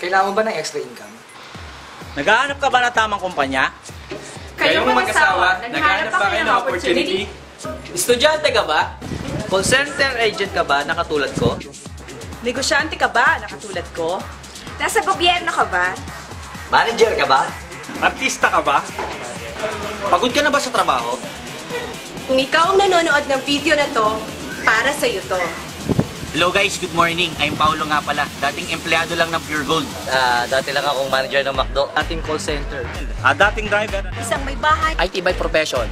Kailangan mo ba ng extra income? Naghahanap ka ba ng tamang kumpanya? Kayong mag-asawa, naghahanap ba kayo ng opportunity? Estudyante ka ba? Call center agent ka ba na katulad ko? Negosyante ka ba na katulad ko? Nasa gobyerno ka ba? Manager ka ba? Artista ka ba? Pagod ka na ba sa trabaho? Kung ikaw ang nanonood ng video na to, para sa'yo to. Hello guys, good morning. I'm Paolo nga pala. Dating empleyado lang ng Pure Gold. Dati lang akong manager ng McDo. Dating call center. Dating driver. Isang may bahay. IT by profession.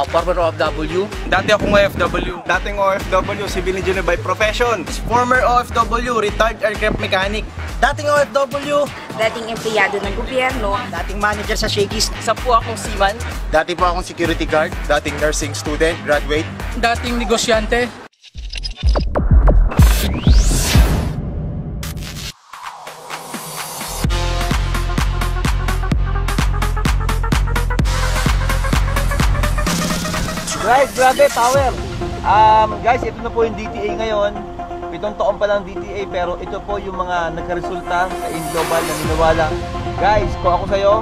Former OFW. Dati akong OFW. Dating OFW, civil engineer by profession. Former OFW, retired aircraft mechanic. Dating OFW. Dating empleyado ng gobyerno. Dating manager sa Shakey's. Isa po akong seaman. Dati po akong security guard. Dating nursing student, graduate. Dating negosyante. Guys, grabe, power! Guys, ito na po yung DTA ngayon. 7 taon pa lang DTA, pero ito po yung mga nagkaresulta sa AIM Global na niniwala. Guys, kung ako sa'yo,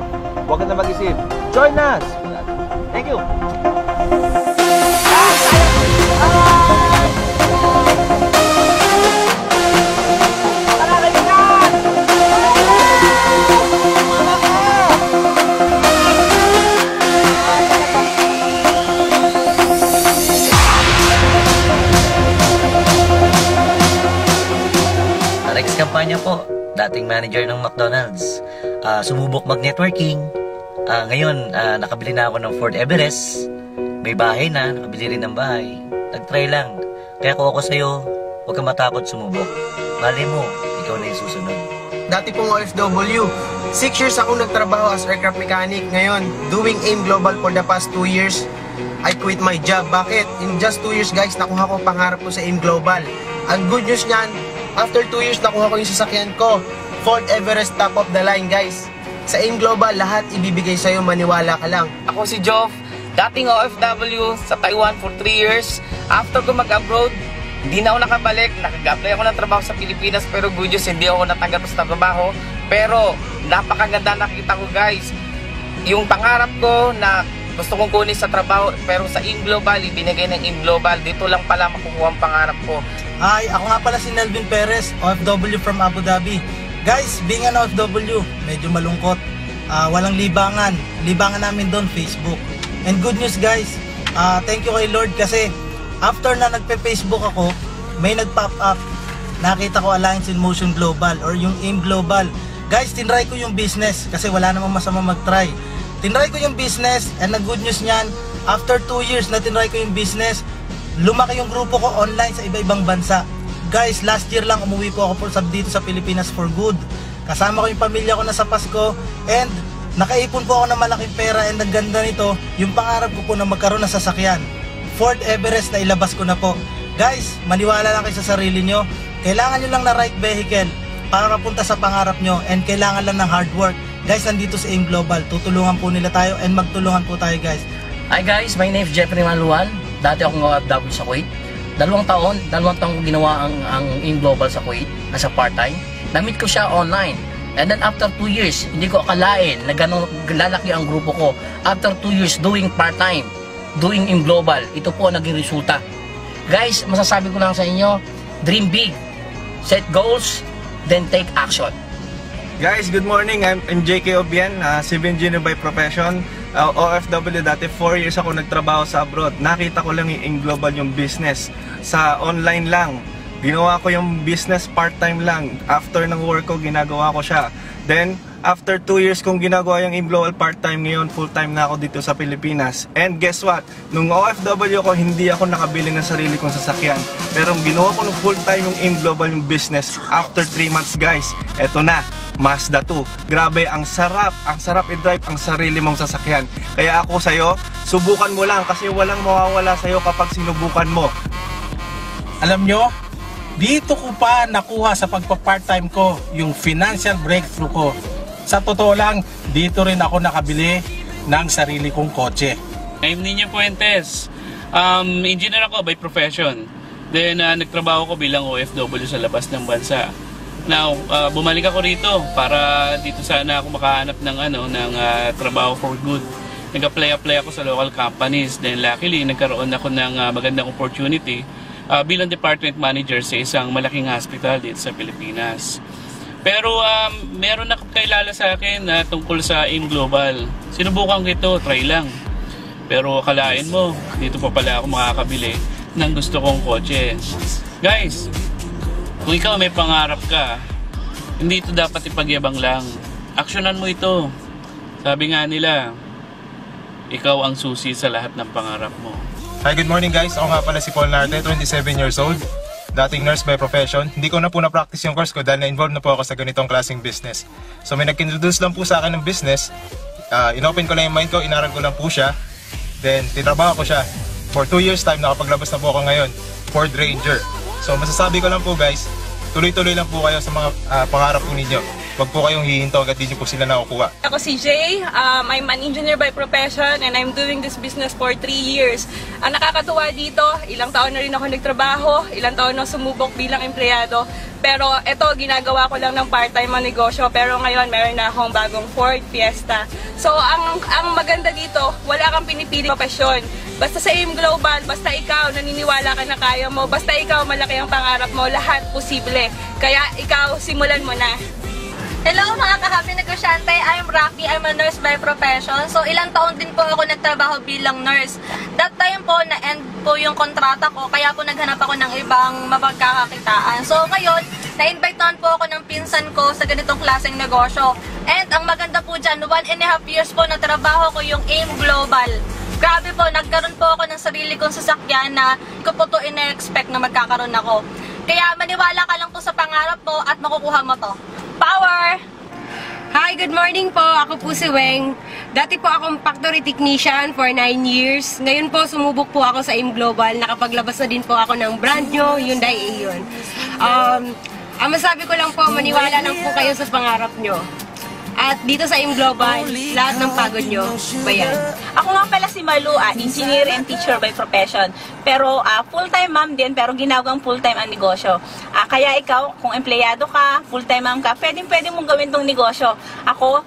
huwag ka na mag-isip. Join us! Thank you! Next kampanya po, dating manager ng McDonald's. Sumubok mag-networking. Ngayon, nakabili na ako ng Ford Everest. May bahay na, nakabili rin ng bahay. Nag-try lang. Kaya kung ako sa'yo, huwag kang matakot sumubok. Malay mo, ikaw na yung susunod. Dati pong OFW. 6 years ako nagtrabaho as aircraft mechanic. Ngayon, doing AIM Global for the past 2 years. I quit my job. Bakit? In just 2 years guys, nakuha ko pangarap ko sa AIM Global. Ang good news niyan, after 2 years, nakuha ko yung sasakyan ko. Ford Everest, top of the line, guys. Sa AIM Global, lahat ibibigay sa'yo, maniwala ka lang. Ako si Jov, dating OFW sa Taiwan for 3 years. After ko mag-abroad, hindi na ako nakabalik. Nag-apply ako ng trabaho sa Pilipinas, pero good news, hindi ako natanggap sa trabaho. Pero, napakaganda nakita ko, guys. Yung pangarap ko na gusto kong kunin sa trabaho, pero sa AIM Global, ibinigay ng AIM Global. Dito lang pala makukuha ang pangarap ko. Hi, ako nga pala si Nelvin Perez, OFW from Abu Dhabi. Guys, being an OFW, medyo malungkot. Walang libangan. Libangan namin doon, Facebook. And good news guys, thank you kay Lord kasi after na nagpe-Facebook ako, may nag-pop up. Nakita ko Alliance in Motion Global or yung AIM Global. Guys, tinry ko yung business kasi wala namang masama mag-try. Tinry ko yung business and ang good news niyan, after 2 years na tinry ko yung business, lumaki yung grupo ko online sa iba-ibang bansa. Guys, last year lang umuwi po ako dito sa Pilipinas for good. Kasama ko yung pamilya ko na sa Pasko and nakaipon po ako ng malaking pera and ang ganda nito, yung pangarap ko po na magkaroon ng sasakyan. Ford Everest na ilabas ko na po. Guys, maniwala lang kayo sa sarili nyo. Kailangan nyo lang na right vehicle para mapunta sa pangarap nyo and kailangan lang ng hard work. Guys, nandito sa AIM Global. Tutulungan po nila tayo and magtulungan po tayo guys. Hi guys, my name is Jeffrey Manuel. Dati akong OFW sa Kuwait. 2 taon ko ginawa ang AIM Global sa Kuwait, nasa part-time. Namit ko siya online. And then after 2 years, hindi ko akalain na ganun lalaki ang grupo ko. After 2 years doing part-time, doing AIM Global, ito po ang naging resulta. Guys, masasabi ko lang sa inyo, dream big, set goals, then take action. Guys, good morning. I'm JK Obian, civil engineer by profession. OFW, dati 4 years ako nagtrabaho sa abroad. Nakita ko lang yung AIM Global yung business. Sa online lang. Ginawa ko yung business part-time lang. After ng work ko, ginagawa ko siya. Then, after 2 years kong ginagawa yung AIM Global part-time, ngayon full-time na ako dito sa Pilipinas. And guess what? Nung OFW ko, hindi ako nakabili ng sarili kong sasakyan. Pero ginawa ko ng full-time yung AIM Global yung business. After 3 months guys, eto na. Mazda 2. Grabe, ang sarap i-drive ang sarili mong sasakyan. Kaya ako sa'yo, subukan mo lang kasi walang mawawala sa'yo kapag sinubukan mo. Alam nyo, dito ko pa nakuha sa pagpa-part-time ko yung financial breakthrough ko. Sa totoo lang, dito rin ako nakabili ng sarili kong kotse. I'm Nino Puentes. Engineer ako by profession. Then nagtrabaho ko bilang OFW sa labas ng bansa. Now, bumalik ako rito para dito sana ako makahanap ng trabaho for good. Nag-apply ako sa local companies. Then luckily, nagkaroon ako ng magandang opportunity bilang department manager sa isang malaking hospital dito sa Pilipinas. Pero meron na kailala sa akin na tungkol sa AIM Global. Sinubukan ko ito, try lang. Pero akalain mo, dito pa pala ako makakabili ng gusto kong kotse. Guys, kung ikaw may pangarap ka, hindi ito dapat ipagyabang lang. Aksyonan mo ito. Sabi nga nila, ikaw ang susi sa lahat ng pangarap mo. Hi, good morning guys. Ako nga pala si Paul Narte, 27 years old. Dating nurse by profession. Hindi ko na po na-practice yung course ko dahil na-involved na po ako sa ganitong klaseng business. So may nag-introduce lang po sa akin ng business. Inopen ko lang yung mind ko, inaral ko lang po siya. Then, tinrabaho ko siya. For 2 years time, nakapaglabas na po ako ngayon. Ford Ranger. So masasabi ko lang po guys, tuloy-tuloy lang po kayo sa mga pangarap po ninyo. Huwag po kayong hihinto agad di nyo po sila nakukuha. Ako si Jay, I'm an engineer by profession and I'm doing this business for 3 years. Ang nakakatuwa dito, ilang taon na rin ako nagtrabaho, ilang taon na sumubok bilang empleyado. Pero ito, ginagawa ko lang ng part-time ang negosyo. Pero ngayon, meron na akong bagong Ford Fiesta. So, ang maganda dito, wala kang pinipiling profesyon. Basta sa AIM Global, basta ikaw naniniwala ka na kaya mo, basta ikaw malaki ang pangarap mo, lahat posible. Kaya ikaw, simulan mo na. Hello mga ka-happy negosyante, I'm Rocky, I'm a nurse by profession. So ilang taon din po ako nagtrabaho bilang nurse. That time po na-end po yung kontrata ko, kaya po naghanap ako ng ibang mapagkakakitaan. So ngayon, na-invitean po ako ng pinsan ko sa ganitong klaseng negosyo. And ang maganda po dyan, 1.5 years po na trabaho ko yung AIM Global. Grabe po, nagkaroon po ako ng sarili kong sasakyan na hindi ko po to ina-expect na magkakaroon ako. Kaya maniwala ka lang po sa pangarap mo at makukuha mo to. Power! Hi, good morning po. Ako po si Weng. Dati po akong factory technician for 9 years. Ngayon po, sumubok po ako sa AIM Global. Nakapaglabas na din po ako ng brand new Hyundai Ion. Ang masabi ko lang po, maniwala lang po kayo sa pangarap nyo. At dito sa AIM Global, lahat ng pagod nyo, bayan. Ako nga pala si Malu, engineer and teacher by profession. Pero full-time ma'am din, pero ginagawang full-time ang negosyo. Kaya ikaw, kung empleyado ka, full-time ma'am ka, pwede mong gawin tong negosyo. Ako,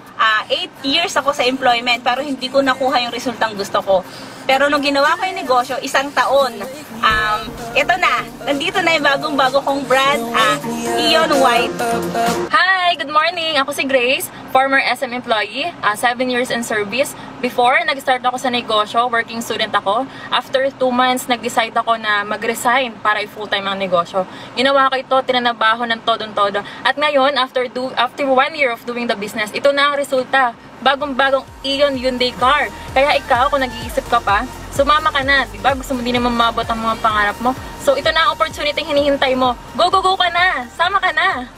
8 years ako sa employment, pero hindi ko nakuha yung resultang gusto ko. Pero nung ginawa ko yung negosyo, 1 taon, ito na, nandito na yung bagong-bago kong brand, Ion White. Hi, good morning. Ako si Grace, former SM employee, 7 years in service. Before, nag-start ako sa negosyo, working student ako. After 2 months, nag-decide ako na mag-resign para i-full-time ang negosyo. Ginawa ko ito, tinanabaho ng todong-todo. At ngayon, after 1 year of doing the business, ito na ang resulta. Bagong-bagong Ion Hyundai car. Kaya ikaw, kung nag-iisip ka pa, sumama ka na, diba? Gusto mo din naman mabot ang mga pangarap mo. So, ito na ang opportunity hinihintay mo. Go, go, go ka na! Sama ka na!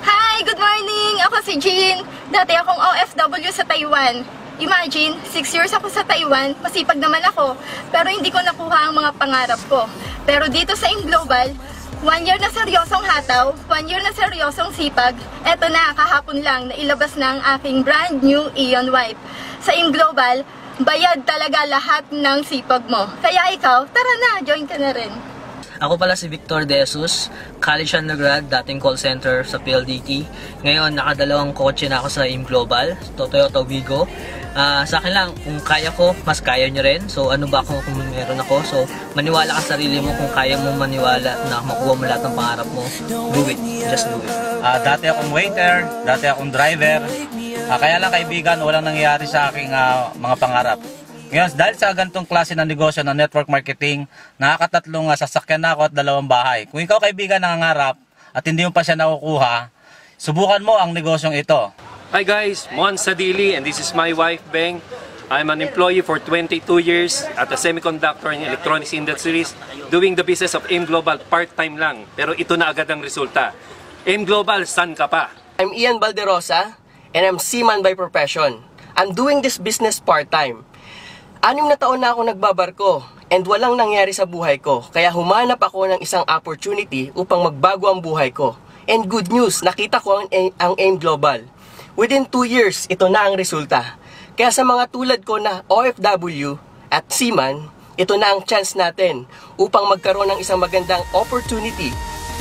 Hi! Good morning! Ako si Jean. Dati akong OFW sa Taiwan. Imagine, 6 years ako sa Taiwan, masipag naman ako, pero hindi ko nakuha ang mga pangarap ko. Pero dito sa AIM Global, 1 year na seryosong hataw, 1 year na seryosong sipag, eto na, kahapon lang, nailabas na ang aking brand new Ion White. Sa AIM Global, bayad talaga lahat ng sipag mo. Kaya ikaw, tara na, join ka na rin. Ako pala si Victor De Jesus, college undergrad, dating call center sa PLDT. Ngayon, nakadalawang kotse na ako sa AIM Global, Toyota Wigo. Sa akin lang, kung kaya ko, mas kaya nyo rin. So, ano ba kung meron ako? So, maniwala ka sa sarili mo kung kaya mo maniwala na makuha mo lahat ng pangarap mo. Do it. Just do it. Dati akong waiter, dati akong driver. Kaya lang kaibigan, walang nangyayari sa aking mga pangarap. Ngayon, dahil sa ganitong klase ng negosyo ng network marketing, nakakatatlong sasakyan na ako at 2 bahay. Kung ikaw kaibigan nangangarap at hindi mo pa siya nakukuha, subukan mo ang negosyong ito. Hi guys, Mon Sadili and this is my wife Beng. I'm an employee for 22 years at a semiconductor and electronics industries doing the business of AIM Global part-time lang. Pero ito na agad ang resulta. AIM Global, saan ka pa? I'm Ian Balderosa and I'm seaman by profession. I'm doing this business part-time. 6 na taon na ako nagbabarko and walang nangyari sa buhay ko. Kaya humanap ako ng isang opportunity upang magbago ang buhay ko. And good news, nakita ko ang AIM Global. Within 2 years, ito na ang resulta. Kaya sa mga tulad ko na OFW at seaman, ito na ang chance natin upang magkaroon ng isang magandang opportunity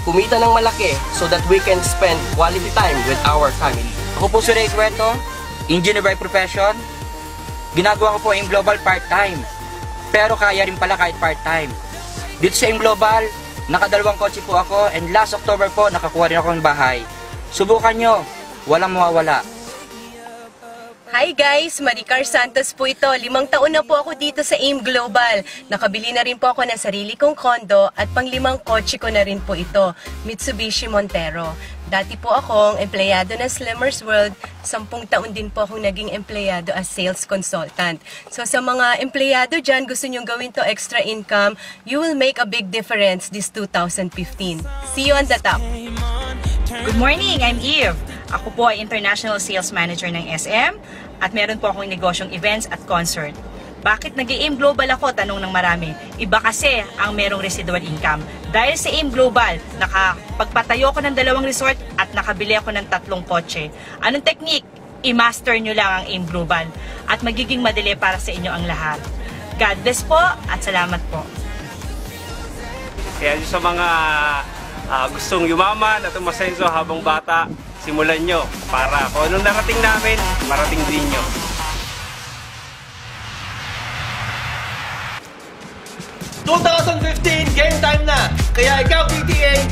kumita ng malaki so that we can spend quality time with our family. Ako po si Ray Cueto, engineer by profession. Ginagawa ko po AIM Global part-time. Pero kaya rin pala kahit part-time. Dito sa AIM Global, nakadalawang kotse po ako and last October po nakakuha rin ako ng bahay. Subukan nyo, walang mawawala. Hi guys! Maricar Santos po ito. 5 taon na po ako dito sa AIM Global. Nakabili na rin po ako ng sarili kong kondo at pang-5 kotse ko na rin po ito, Mitsubishi Montero. Dati po akong empleyado ng Slimmers World. 10 taon din po akong naging empleyado as sales consultant. So sa mga empleyado dyan, gusto nyong gawin to extra income, you will make a big difference this 2015. See you on the top! Good morning, I'm Eve. Ako po ay International Sales Manager ng SM at meron po akong negosyong events at concert. Bakit nag-AIM Global ako? Tanong ng marami. Iba kasi ang merong residual income. Dahil sa AIM Global, nakapagpatayo ko ng 2 resort at nakabili ako ng 3 kotse. Anong technique? I-master nyo lang ang AIM Global at magiging madali para sa inyo ang lahat. God bless po at salamat po. Kaya sa mga gustong yumaman at umasenso habang bata, simulan nyo para kung anong narating namin, marating din nyo. 2015, game time na! Kaya ikaw, DTA,